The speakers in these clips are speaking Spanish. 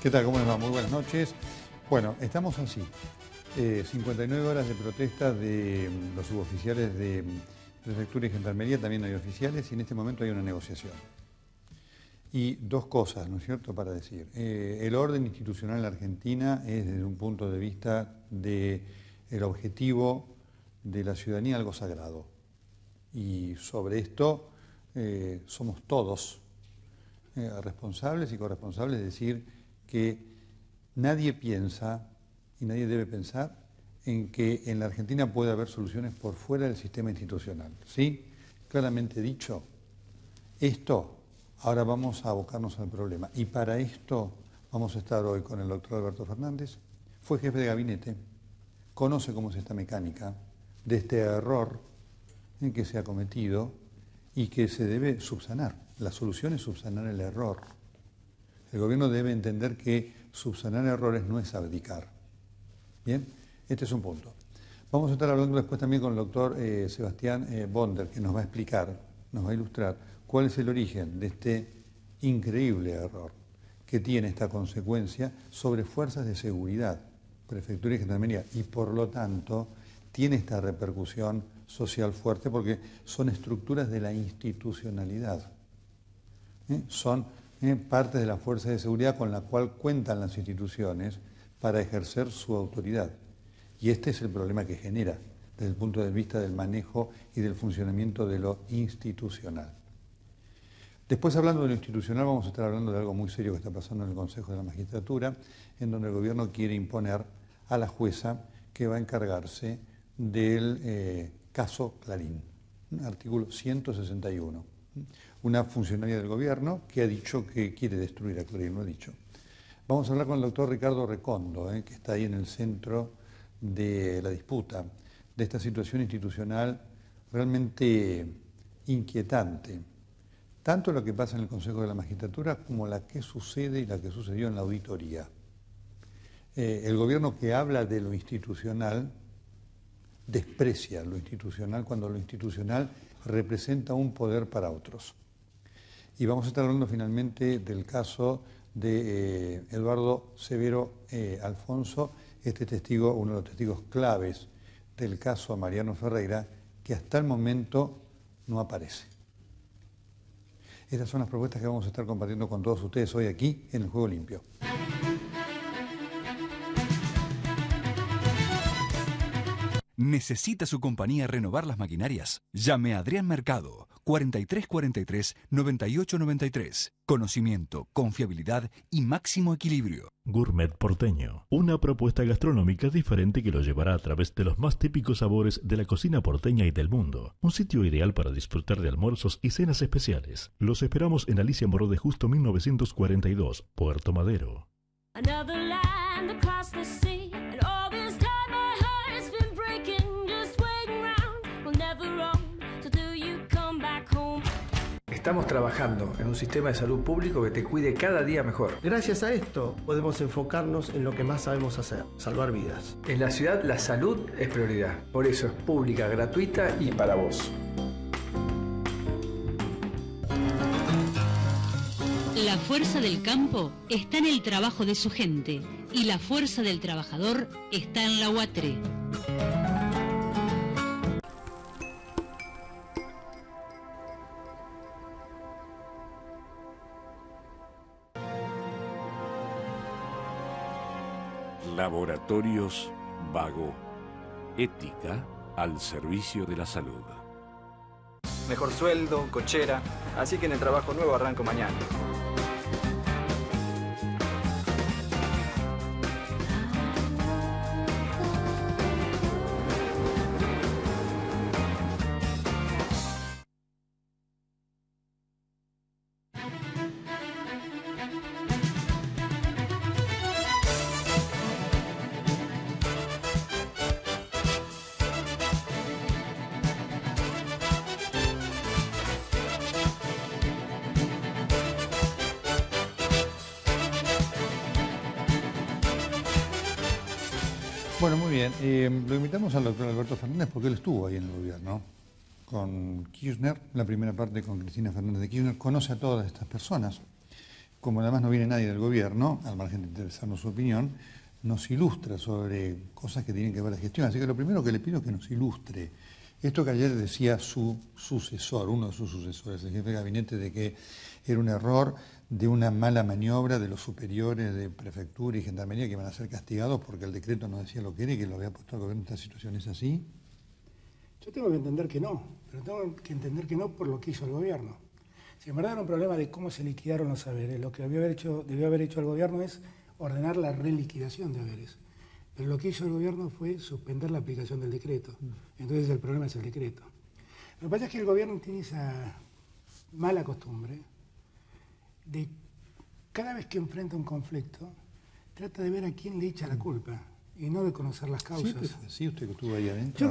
¿Qué tal? ¿Cómo les va? Muy buenas noches. Bueno, estamos así. 59 horas de protesta de los suboficiales de Prefectura y Gendarmería, también hay oficiales, y en este momento hay una negociación. Y dos cosas, ¿no es cierto?, para decir. El orden institucional en la Argentina es, desde un punto de vista del objetivo de la ciudadanía, algo sagrado. Y sobre esto somos todos responsables y corresponsables de decir que nadie piensa y nadie debe pensar en que en la Argentina puede haber soluciones por fuera del sistema institucional. ¿Sí? Claramente dicho, ahora vamos a abocarnos al problema. Y para esto vamos a estar hoy con el doctor Alberto Fernández. Fue jefe de gabinete, conoce cómo es esta mecánica de este error en que se ha cometido y que se debe subsanar. La solución es subsanar el error. El gobierno debe entender que subsanar errores no es abdicar. Bien, este es un punto. Vamos a estar hablando después también con el doctor Sebastián Bonder, que nos va a explicar, nos va a ilustrar cuál es el origen de este increíble error que tiene esta consecuencia sobre fuerzas de seguridad, Prefectura y Gendarmería, y por lo tanto tiene esta repercusión social fuerte porque son estructuras de la institucionalidad. Son parte de la fuerza de seguridad con la cual cuentan las instituciones para ejercer su autoridad. Y este es el problema que genera desde el punto de vista del manejo y del funcionamiento de lo institucional. Después, hablando de lo institucional, vamos a estar hablando de algo muy serio que está pasando en el Consejo de la Magistratura, en donde el gobierno quiere imponer a la jueza que va a encargarse del caso Clarín, artículo 161. Una funcionaria del gobierno que ha dicho que quiere destruir a Clarín, lo ha dicho. Vamos a hablar con el doctor Ricardo Recondo, que está ahí en el centro de la disputa, de esta situación institucional realmente inquietante. Tanto lo que pasa en el Consejo de la Magistratura como la que sucede y la que sucedió en la auditoría. El gobierno que habla de lo institucional desprecia lo institucional cuando lo institucional representa un poder para otros. Y vamos a estar hablando finalmente del caso de Eduardo Severo Alfonso, este testigo, uno de los testigos claves del caso Mariano Ferreira, que hasta el momento no aparece. Estas son las propuestas que vamos a estar compartiendo con todos ustedes hoy aquí en el Juego Limpio. ¿Necesita su compañía renovar las maquinarias? Llame a Adrián Mercado, 4343-9893. Conocimiento, confiabilidad y máximo equilibrio. Gourmet Porteño, una propuesta gastronómica diferente que lo llevará a través de los más típicos sabores de la cocina porteña y del mundo. Un sitio ideal para disfrutar de almuerzos y cenas especiales. Los esperamos en Alicia Moró de Justo 1942, Puerto Madero. Estamos trabajando en un sistema de salud público que te cuide cada día mejor. Gracias a esto podemos enfocarnos en lo que más sabemos hacer, salvar vidas. En la ciudad la salud es prioridad, por eso es pública, gratuita y para vos. La fuerza del campo está en el trabajo de su gente y la fuerza del trabajador está en la UATRE. Laboratorios Vago. Ética al servicio de la salud. Mejor sueldo, cochera, así que en el trabajo nuevo arranco mañana. Bueno, muy bien. Lo invitamos al doctor Alberto Fernández porque él estuvo ahí en el gobierno con Kirchner, la primera parte con Cristina Fernández de Kirchner, conoce a todas estas personas. como además no viene nadie del gobierno, al margen de interesarnos su opinión, nos ilustra sobre cosas que tienen que ver la gestión. Así que lo primero que le pido es que nos ilustre. Esto que ayer decía su sucesor, uno de sus sucesores, el jefe de gabinete, de que era un error de una mala maniobra de los superiores de prefectura y gendarmería que iban a ser castigados porque el decreto no decía lo que era y que lo había puesto el gobierno en esta situación. ¿Es así? Yo tengo que entender que no, pero tengo que entender que no por lo que hizo el gobierno. Si en verdad era un problema de cómo se liquidaron los haberes, lo que debió haber hecho el gobierno es ordenar la reliquidación de haberes. Pero lo que hizo el gobierno fue suspender la aplicación del decreto. Entonces el problema es el decreto. Lo que pasa es que el gobierno tiene esa mala costumbre de cada vez que enfrenta un conflicto, trata de ver a quién le echa la culpa y no de conocer las causas. Sí, usted que estuvo ahí adentro. Yo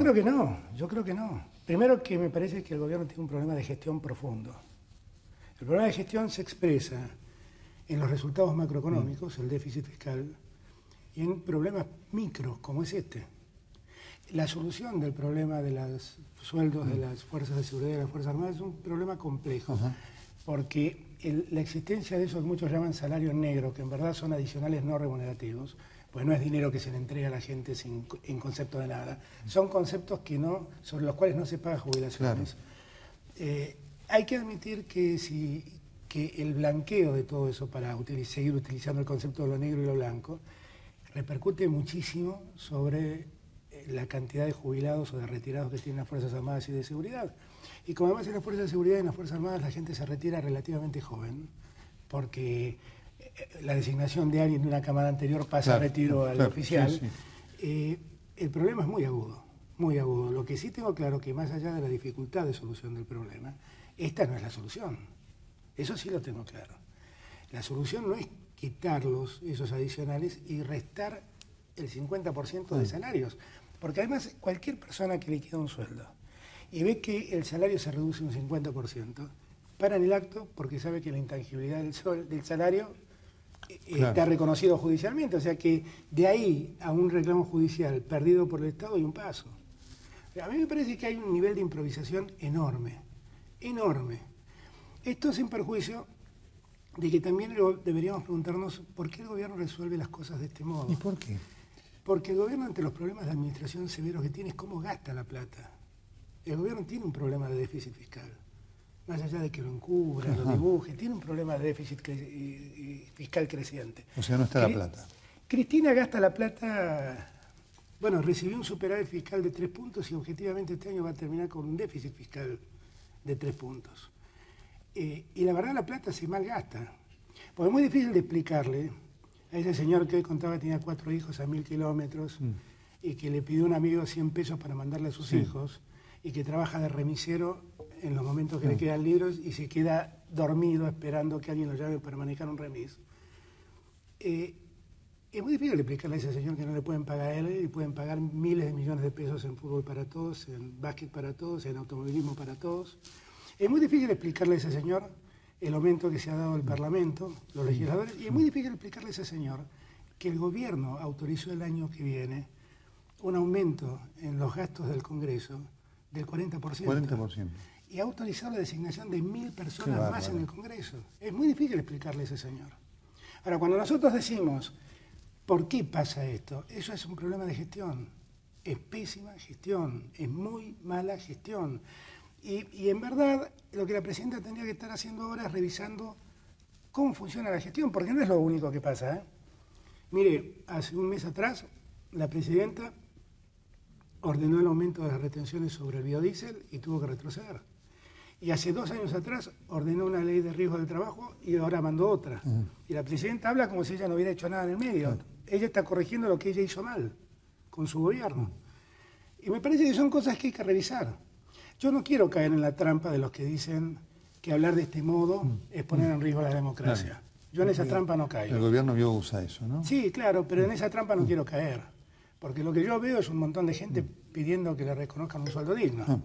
creo que no. Primero que me parece que el gobierno tiene un problema de gestión profundo. El problema de gestión se expresa en los resultados macroeconómicos, el déficit fiscal, y en problemas micros como es este. La solución del problema de los sueldos de las fuerzas de seguridad y de las Fuerzas Armadas es un problema complejo, porque la existencia de esos muchos llaman salarios negros, que en verdad son adicionales no remunerativos, pues no es dinero que se le entrega a la gente en concepto de nada, son conceptos sobre los cuales no se paga jubilaciones. Claro. Hay que admitir que el blanqueo de todo eso para seguir utilizando el concepto de lo negro y lo blanco repercute muchísimo sobre la cantidad de jubilados o de retirados que tienen las Fuerzas Armadas y de Seguridad. Y como además en las Fuerzas de Seguridad y en las Fuerzas Armadas la gente se retira relativamente joven, porque la designación de alguien de una camada anterior pasa a retiro al oficial. El problema es muy agudo, muy agudo. Lo que sí tengo claro que más allá de la dificultad de solución del problema, esta no es la solución. Eso sí lo tengo claro. La solución no es quitarlos, esos adicionales, y restar el 50% de salarios. Porque además cualquier persona que liquida un sueldo y ve que el salario se reduce un 50%, para en el acto porque sabe que la intangibilidad del salario está reconocido judicialmente. O sea que de ahí a un reclamo judicial perdido por el Estado hay un paso. A mí me parece que hay un nivel de improvisación enorme, enorme. Esto sin perjuicio de que también deberíamos preguntarnos por qué el gobierno resuelve las cosas de este modo. ¿Y por qué? Porque el gobierno, ante los problemas de administración severos que tiene, es cómo gasta la plata. El gobierno tiene un problema de déficit fiscal. Más allá de que lo encubra, lo dibuje, tiene un problema de déficit fiscal creciente. O sea, no está la plata. Cristina gasta la plata. Bueno, recibió un superávit fiscal de 3 puntos y objetivamente este año va a terminar con un déficit fiscal de 3 puntos. Y la verdad la plata se malgasta. Porque es muy difícil de explicarle a ese señor que hoy contaba que tenía 4 hijos a 1000 kilómetros y que le pidió a un amigo 100 pesos para mandarle a sus hijos y que trabaja de remisero en los momentos que le quedan libros y se queda dormido esperando que alguien lo llame para manejar un remis. Es muy difícil explicarle a ese señor que no le pueden pagar a él y pueden pagar miles de millones de pesos en fútbol para todos, en básquet para todos, en automovilismo para todos. Es muy difícil explicarle a ese señor el aumento que se ha dado al Parlamento, los legisladores, y es muy difícil explicarle a ese señor que el gobierno autorizó el año que viene un aumento en los gastos del Congreso del 40%. 40%. Y ha autorizado la designación de 1000 personas más en el Congreso. Es muy difícil explicarle a ese señor. Ahora, cuando nosotros decimos, ¿por qué pasa esto? Eso es un problema de gestión. Es pésima gestión, es muy mala gestión. Y en verdad, lo que la presidenta tendría que estar haciendo ahora es revisando cómo funciona la gestión, porque no es lo único que pasa, ¿eh? Mire, hace un mes atrás, la presidenta ordenó el aumento de las retenciones sobre el biodiesel y tuvo que retroceder. Y hace 2 años atrás ordenó una ley de riesgo del trabajo y ahora mandó otra. Y la presidenta habla como si ella no hubiera hecho nada en el medio. Ella está corrigiendo lo que ella hizo mal con su gobierno. Y me parece que son cosas que hay que revisar. Yo no quiero caer en la trampa de los que dicen que hablar de este modo es poner en riesgo la democracia. Claro. Yo en esa trampa no caigo. El gobierno usa eso, ¿no? Sí, claro, pero en esa trampa no quiero caer. Porque lo que yo veo es un montón de gente pidiendo que le reconozcan un sueldo digno.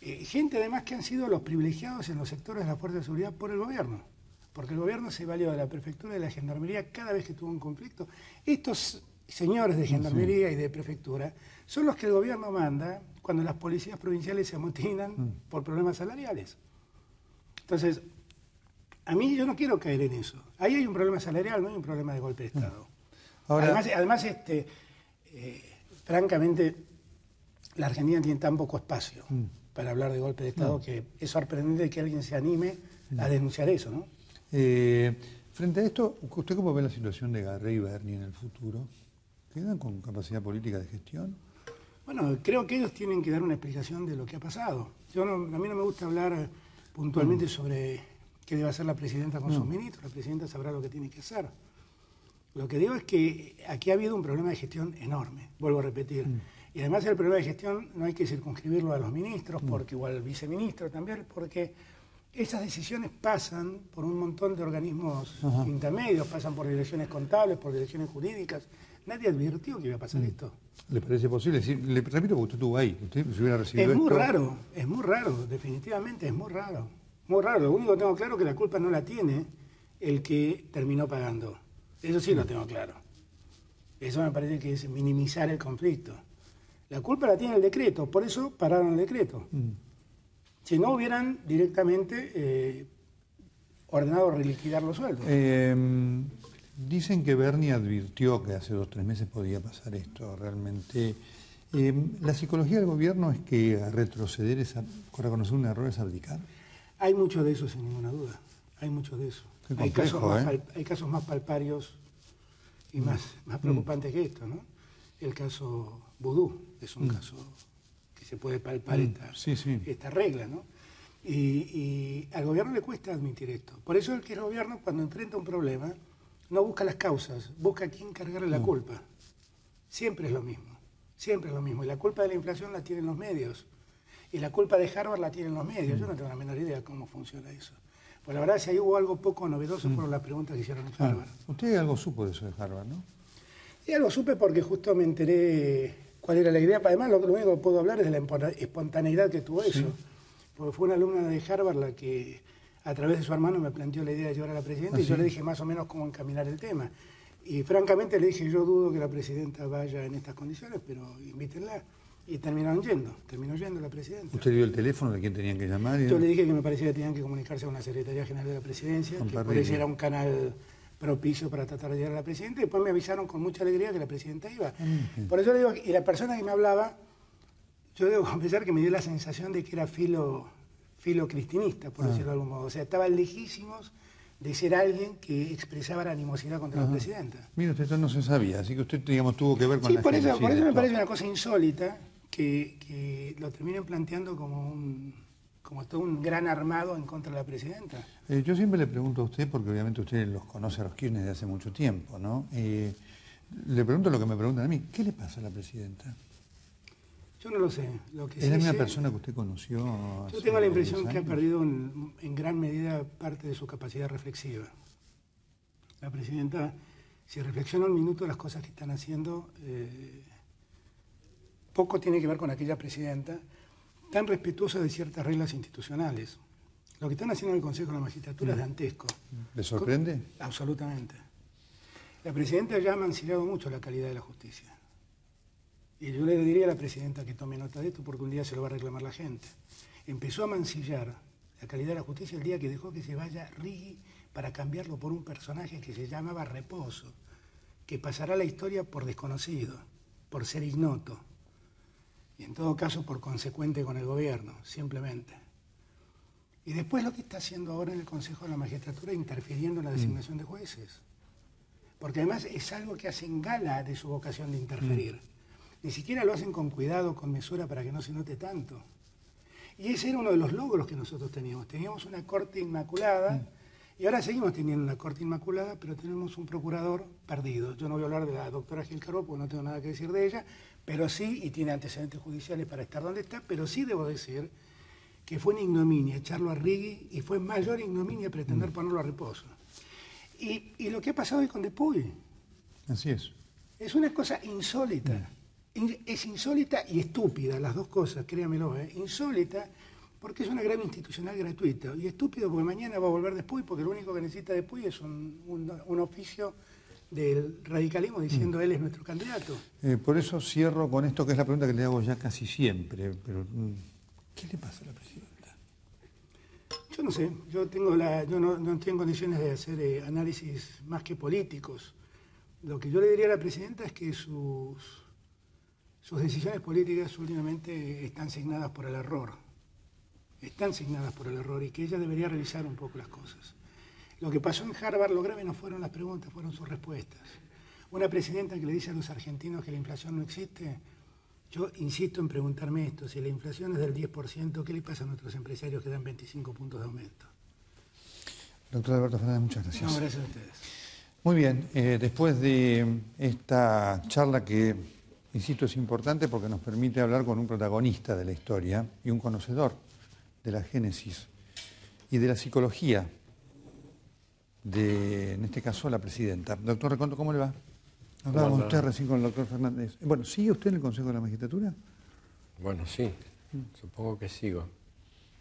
Gente además que han sido los privilegiados en los sectores de la Fuerza de Seguridad por el gobierno. Porque el gobierno se valió de la prefectura y de la gendarmería cada vez que tuvo un conflicto. Estos señores de gendarmería y de prefectura son los que el gobierno manda cuando las policías provinciales se amotinan por problemas salariales. Entonces, A mí yo no quiero caer en eso. Ahí hay un problema salarial, no hay un problema de golpe de Estado. Ahora, Además francamente, la Argentina tiene tan poco espacio para hablar de golpe de Estado que es sorprendente que alguien se anime a denunciar eso, ¿no? frente a esto, ¿usted cómo ve la situación de Garré y Berni en el futuro? ¿Quedan con capacidad política de gestión? Bueno, creo que ellos tienen que dar una explicación de lo que ha pasado. A mí no me gusta hablar puntualmente sobre qué debe hacer la presidenta con sus ministros. La presidenta sabrá lo que tiene que hacer. Lo que digo es que aquí ha habido un problema de gestión enorme, vuelvo a repetir. Y además el problema de gestión no hay que circunscribirlo a los ministros, porque igual al viceministro también, porque esas decisiones pasan por un montón de organismos intermedios, pasan por direcciones contables, por direcciones jurídicas. Nadie advirtió que iba a pasar esto. ¿Le parece posible? Sí, le repito porque usted estuvo ahí, usted se hubiera recibido Es esto. muy raro, definitivamente es muy raro. Muy raro, lo único que tengo claro es que la culpa no la tiene el que terminó pagando. Eso sí lo tengo claro. Eso me parece que es minimizar el conflicto. La culpa la tiene el decreto, por eso pararon el decreto. Si no hubieran directamente ordenado reliquidar los sueldos. Dicen que Berni advirtió que hace 2 o 3 meses podía pasar esto realmente. ¿La psicología del gobierno es que retroceder, reconocer un error es abdicar? Hay mucho de eso, sin ninguna duda. Hay mucho de eso. Qué complejo, Hay casos más palparios y más preocupantes que esto, ¿no? El caso Vudú es un caso que se puede palpar esta regla, ¿no? Y al gobierno le cuesta admitir esto. Por eso es que el gobierno, cuando enfrenta un problema, no busca las causas, busca a quién cargarle la culpa. Siempre es lo mismo, siempre es lo mismo. Y la culpa de la inflación la tienen los medios. Y la culpa de Harvard la tienen los medios. Yo no tengo la menor idea de cómo funciona eso. Pues la verdad, si ahí hubo algo poco novedoso, fueron las preguntas que hicieron en Harvard. Usted algo supo de eso de Harvard, ¿no? Sí, algo supe porque justo me enteré cuál era la idea. Además, lo único que puedo hablar es de la espontaneidad que tuvo eso. Porque fue una alumna de Harvard la que, a través de su hermano, me planteó la idea de llevar a la presidenta y yo le dije más o menos cómo encaminar el tema. Y francamente le dije, yo dudo que la presidenta vaya en estas condiciones, pero invítenla. Y terminó yendo la presidenta. ¿Usted dio el teléfono de quién tenían que llamar? Yo le dije que me parecía que tenían que comunicarse con la Secretaría General de la Presidencia, que por eso era un canal propicio para tratar de llegar a la presidenta, y después me avisaron con mucha alegría que la presidenta iba. Por eso le digo, y la persona que me hablaba, yo debo confesar que me dio la sensación de que era filo cristinista, por decirlo de algún modo. O sea, estaban lejísimos de ser alguien que expresaba la animosidad contra la presidenta. Mira, usted esto no se sabía, así que usted, digamos, tuvo que ver con la gente. Por eso me parece una cosa insólita que lo terminen planteando como todo un gran armado en contra de la presidenta. Yo siempre le pregunto a usted, porque obviamente usted los conoce a los Kirchner desde hace mucho tiempo, ¿no? Le pregunto lo que me preguntan a mí, ¿qué le pasa a la presidenta? Yo no lo sé. ¿Es la misma persona que usted conoció? Yo tengo la impresión que ha perdido en gran medida parte de su capacidad reflexiva. La presidenta, si reflexiona un minuto las cosas que están haciendo, poco tiene que ver con aquella presidenta tan respetuosa de ciertas reglas institucionales. Lo que están haciendo en el Consejo de la Magistratura es dantesco. ¿Le sorprende? Absolutamente. La presidenta ya ha mancillado mucho la calidad de la justicia. Y yo le diría a la presidenta que tome nota de esto porque un día se lo va a reclamar la gente. Empezó a mancillar la calidad de la justicia el día que dejó que se vaya Righi para cambiarlo por un personaje que se llamaba Reposo, que pasará a la historia por desconocido, por ser ignoto. Y en todo caso por consecuente con el gobierno, simplemente. Y después lo que está haciendo ahora en el Consejo de la Magistratura, interfiriendo en la designación de jueces. Porque además es algo que hacen gala de su vocación de interferir. Ni siquiera lo hacen con cuidado, con mesura, para que no se note tanto. Y ese era uno de los logros que nosotros teníamos. Teníamos una Corte Inmaculada, y ahora seguimos teniendo una Corte Inmaculada, pero tenemos un procurador perdido. Yo no voy a hablar de la doctora Gil Carbó, porque no tengo nada que decir de ella, pero sí, y tiene antecedentes judiciales para estar donde está, pero sí debo decir que fue una ignominia echarlo a Righi, y fue mayor ignominia pretender ponerlo a Reposo. Y lo que ha pasado hoy con De Puy. Así es. Es una cosa insólita. Es insólita y estúpida, las dos cosas, créamelo. Insólita porque es una grave institucional gratuita. Y estúpido porque mañana va a volver después, porque lo único que necesita después es un oficio del radicalismo diciendo él es nuestro candidato. Por eso cierro con esto que es la pregunta que le hago ya casi siempre. Pero, ¿qué le pasa a la presidenta? Yo no sé, yo no estoy en condiciones de hacer análisis más que políticos. Lo que yo le diría a la presidenta es que sus decisiones políticas últimamente están signadas por el error. Están signadas por el error y que ella debería revisar un poco las cosas. Lo que pasó en Harvard, lo grave no fueron las preguntas, fueron sus respuestas. Una presidenta que le dice a los argentinos que la inflación no existe, yo insisto en preguntarme esto, si la inflación es del 10%, ¿qué le pasa a nuestros empresarios que dan 25 puntos de aumento? Doctor Alberto Fernández, muchas gracias. No, gracias a ustedes. Muy bien, después de esta charla que, insisto, es importante porque nos permite hablar con un protagonista de la historia y un conocedor de la génesis y de la psicología de, en este caso, la presidenta. Doctor Recondo, ¿cómo le va? Hablábamos usted recién con el doctor Fernández. Bueno, ¿sigue usted en el Consejo de la Magistratura? Bueno, sí, supongo que sigo.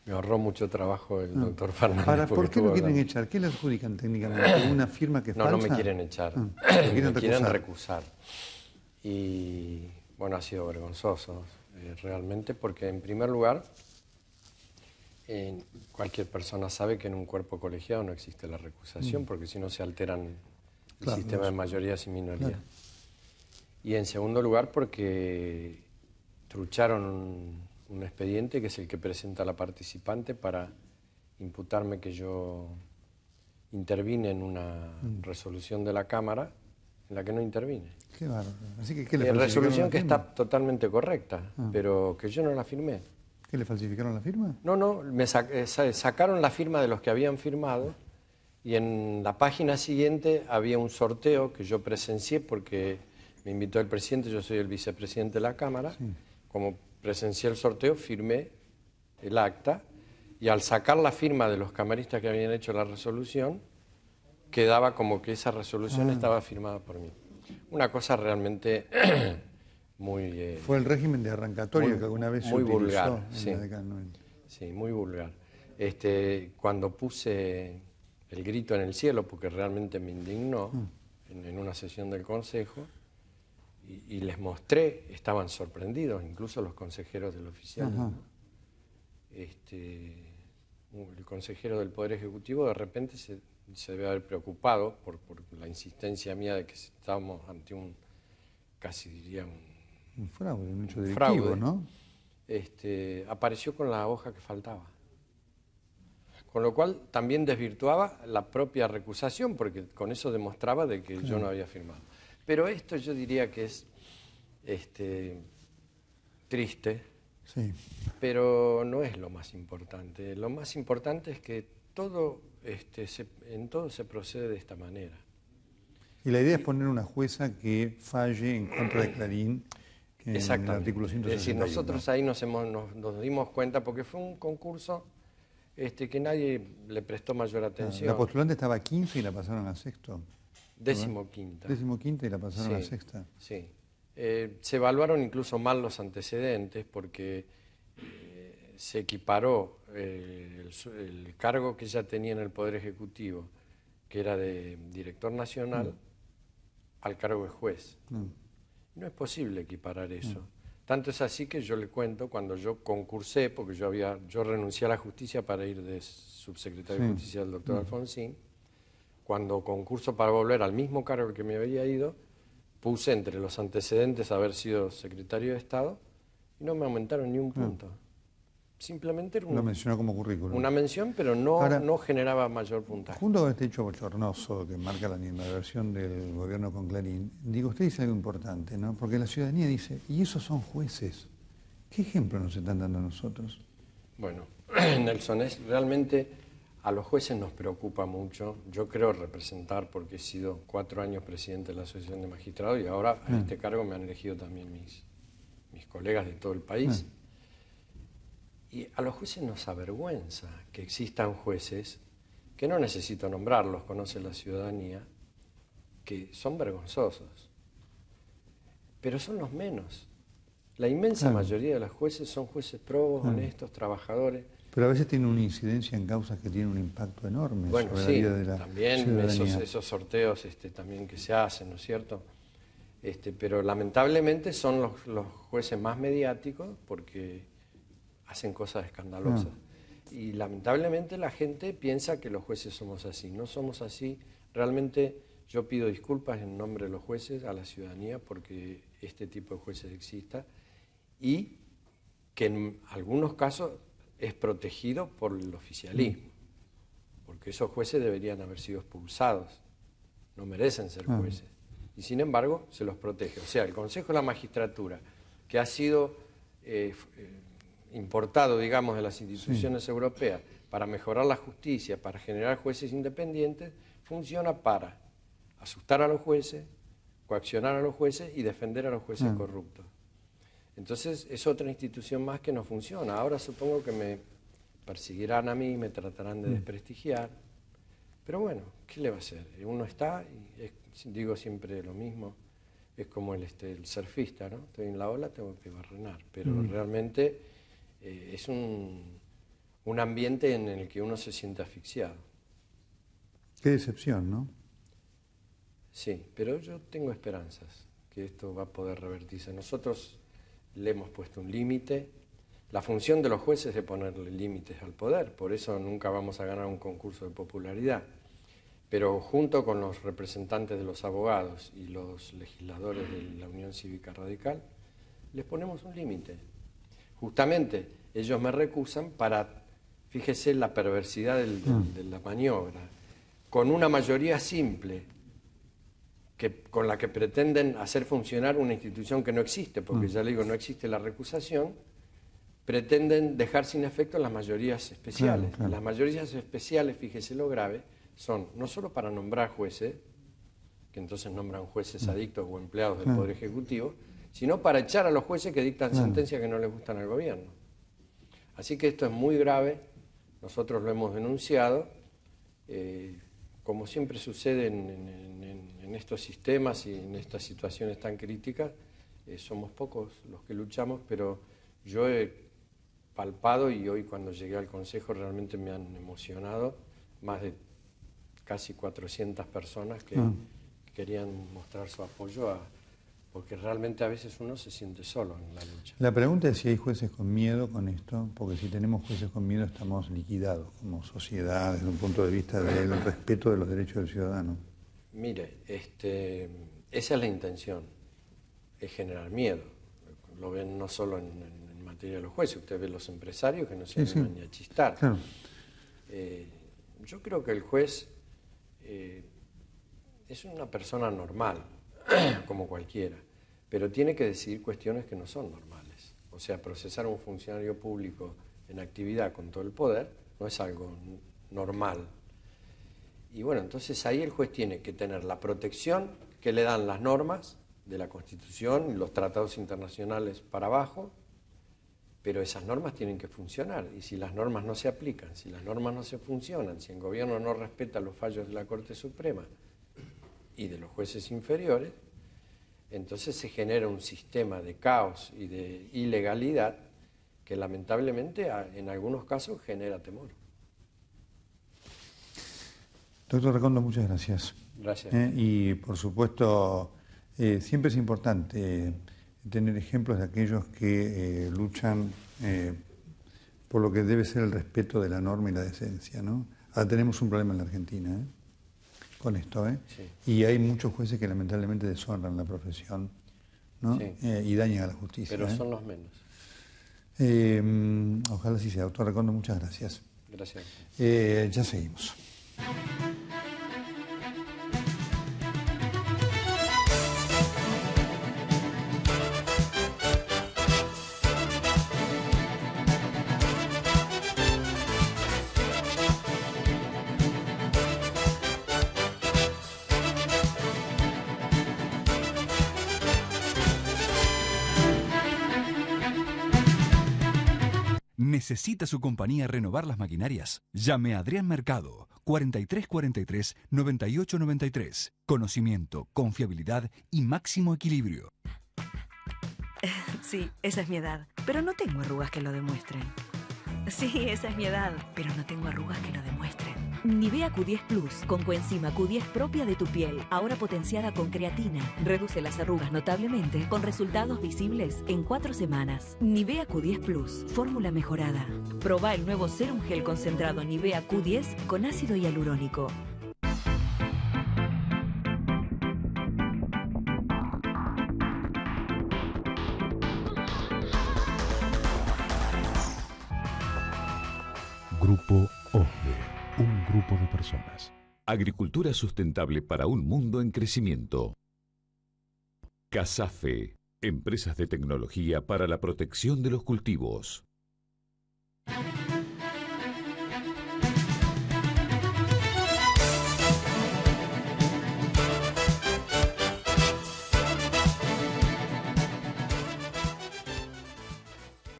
Me ahorró mucho trabajo el doctor Fernández. ¿Por qué lo quieren echar? ¿Qué le adjudican técnicamente? ¿Una firma que es falsa? No me quieren echar, me quieren recusar. Y bueno, ha sido vergonzoso realmente porque en primer lugar cualquier persona sabe que en un cuerpo colegiado no existe la recusación porque si no se alteran el sistema de mayorías y minorías. Claro. Y en segundo lugar porque trucharon un expediente que es el que presenta la participante para imputarme que yo intervine en una resolución de la Cámara en la que no intervine. Qué bárbaro. Así que, ¿qué le resolución que está totalmente correcta, pero que yo no la firmé. ¿Qué, le falsificaron la firma? No, me sacaron la firma de los que habían firmado y en la página siguiente había un sorteo que yo presencié porque me invitó el presidente, yo soy el vicepresidente de la Cámara. Sí. Como presencié el sorteo, firmé el acta y al sacar la firma de los camaristas que habían hecho la resolución, quedaba como que esa resolución estaba firmada por mí. Una cosa realmente muy... Fue el régimen de arrancatoria que alguna vez se utilizó vulgar, en sí. la década del 90. Sí, muy vulgar. Cuando puse el grito en el cielo, porque realmente me indignó, en una sesión del Consejo, y les mostré, estaban sorprendidos, incluso los consejeros del oficialismo. El consejero del Poder Ejecutivo de repente se debe haber preocupado por la insistencia mía de que estábamos ante un, casi diría un fraude, un hecho delictivo, ¿no? Apareció con la hoja que faltaba. Con lo cual también desvirtuaba la propia recusación, porque con eso demostraba de que yo no había firmado. Pero esto yo diría que es triste, sí. Pero no es lo más importante. Lo más importante es que todo, en todo se procede de esta manera. Y la idea es poner una jueza que falle en contra de Clarín en el artículo 161. Es decir, nosotros ahí nos dimos cuenta, porque fue un concurso que nadie le prestó mayor atención. La postulante estaba a 15 y la pasaron a sexto. 15ª. 15ª y la pasaron a sexta. Sí. Se evaluaron incluso mal los antecedentes porque se equiparó el cargo que ella tenía en el Poder Ejecutivo, que era de director nacional, al cargo de juez. No es posible equiparar eso. Tanto es así que yo le cuento, cuando yo concursé, porque yo renuncié a la justicia para ir de subsecretario de Justicia del doctor Alfonsín, cuando concurso para volver al mismo cargo al que me había ido, puse entre los antecedentes haber sido secretario de Estado y no me aumentaron ni un punto. Simplemente era lo mencionó como currículum. Una mención, pero no generaba mayor puntaje. Junto con este hecho bochornoso que marca la animadversión del gobierno con Clarín, digo, usted dice algo importante, ¿no? Porque la ciudadanía dice, y esos son jueces. ¿Qué ejemplo nos están dando a nosotros? Bueno, Nelson, realmente a los jueces nos preocupa mucho. Yo creo representar, porque he sido 4 años presidente de la Asociación de Magistrados y ahora a este cargo me han elegido también mis colegas de todo el país. Y a los jueces nos avergüenza que existan jueces, que no necesito nombrarlos, conoce la ciudadanía, que son vergonzosos. Pero son los menos. La inmensa mayoría de los jueces son jueces probos, honestos, trabajadores. Pero a veces tienen una incidencia en causas que tienen un impacto enorme sobre la vida de la también ciudadanía. Esos sorteos también que se hacen, ¿no es cierto? Pero lamentablemente son los jueces más mediáticos porque hacen cosas escandalosas. Y lamentablemente la gente piensa que los jueces somos así. No somos así. Realmente yo pido disculpas en nombre de los jueces a la ciudadanía porque este tipo de jueces exista y que en algunos casos es protegido por el oficialismo, porque esos jueces deberían haber sido expulsados, no merecen ser jueces. Y sin embargo se los protege. O sea, el Consejo de la Magistratura, que ha sido importado, digamos, de las instituciones europeas para mejorar la justicia, para generar jueces independientes, funciona para asustar a los jueces, coaccionar a los jueces y defender a los jueces corruptos. Entonces es otra institución más que no funciona. Ahora supongo que me persiguirán a mí, me tratarán de desprestigiar, pero bueno, ¿qué le va a hacer? Uno está, y digo siempre lo mismo, es como el surfista, ¿no? Estoy en la ola, tengo que barrenar, pero realmente es un ambiente en el que uno se siente asfixiado. Qué decepción, ¿no? Sí, pero yo tengo esperanzas que esto va a poder revertirse. Nosotros le hemos puesto un límite. La función de los jueces es ponerle límites al poder, por eso nunca vamos a ganar un concurso de popularidad. Pero junto con los representantes de los abogados y los legisladores de la Unión Cívica Radical, les ponemos un límite. Justamente ellos me recusan para, fíjese la perversidad de la maniobra, con una mayoría simple, con la que pretenden hacer funcionar una institución que no existe, porque ya le digo, no existe la recusación, pretenden dejar sin efecto las mayorías especiales. Claro. Las mayorías especiales, fíjese lo grave, son no solo para nombrar jueces, que entonces nombran jueces adictos o empleados del Poder Ejecutivo, sino para echar a los jueces que dictan sentencias que no les gustan al gobierno. Así que esto es muy grave, nosotros lo hemos denunciado, como siempre sucede en estos sistemas y en estas situaciones tan críticas, somos pocos los que luchamos, pero yo he palpado y hoy cuando llegué al Consejo realmente me han emocionado más de casi 400 personas que querían mostrar su apoyo, porque realmente a veces uno se siente solo en la lucha. La pregunta es si hay jueces con miedo con esto, porque si tenemos jueces con miedo estamos liquidados como sociedad desde un punto de vista del respeto de los derechos del ciudadano. Mire, esa es la intención, es generar miedo. Lo ven no solo en materia de los jueces, usted ve los empresarios que no se animan ni a chistar. Claro. Yo creo que el juez es una persona normal, como cualquiera, pero tiene que decidir cuestiones que no son normales. O sea, procesar a un funcionario público en actividad con todo el poder no es algo normal. Y bueno, entonces ahí el juez tiene que tener la protección que le dan las normas de la Constitución y los tratados internacionales para abajo, pero esas normas tienen que funcionar. Y si las normas no se aplican, si las normas no se funcionan, si el gobierno no respeta los fallos de la Corte Suprema y de los jueces inferiores, entonces se genera un sistema de caos y de ilegalidad que lamentablemente en algunos casos genera temor. Doctor Recondo, muchas gracias. Gracias. Y por supuesto, siempre es importante tener ejemplos de aquellos que luchan por lo que debe ser el respeto de la norma y la decencia, ¿no? Ahora tenemos un problema en la Argentina, con esto, Sí. Y hay muchos jueces que lamentablemente deshonran la profesión, ¿no? Sí. Y dañan a la justicia. Pero son los menos. Ojalá sí sea. Doctor Recondo, muchas gracias. Gracias. Ya seguimos. ¿Necesita su compañía renovar las maquinarias? Llame a Adrián Mercado, 4343-9893. Conocimiento, confiabilidad y máximo equilibrio. Sí, esa es mi edad, pero no tengo arrugas que lo demuestren. Sí, esa es mi edad, pero no tengo arrugas que lo demuestren. Nivea Q10 Plus, con coenzima Q10 propia de tu piel, ahora potenciada con creatina. Reduce las arrugas notablemente, con resultados visibles en 4 semanas. Nivea Q10 Plus, fórmula mejorada. Proba el nuevo Serum Gel concentrado Nivea Q10 con ácido hialurónico. Grupo OSDE, un grupo de personas. Agricultura sustentable para un mundo en crecimiento. CASAFE, empresas de tecnología para la protección de los cultivos.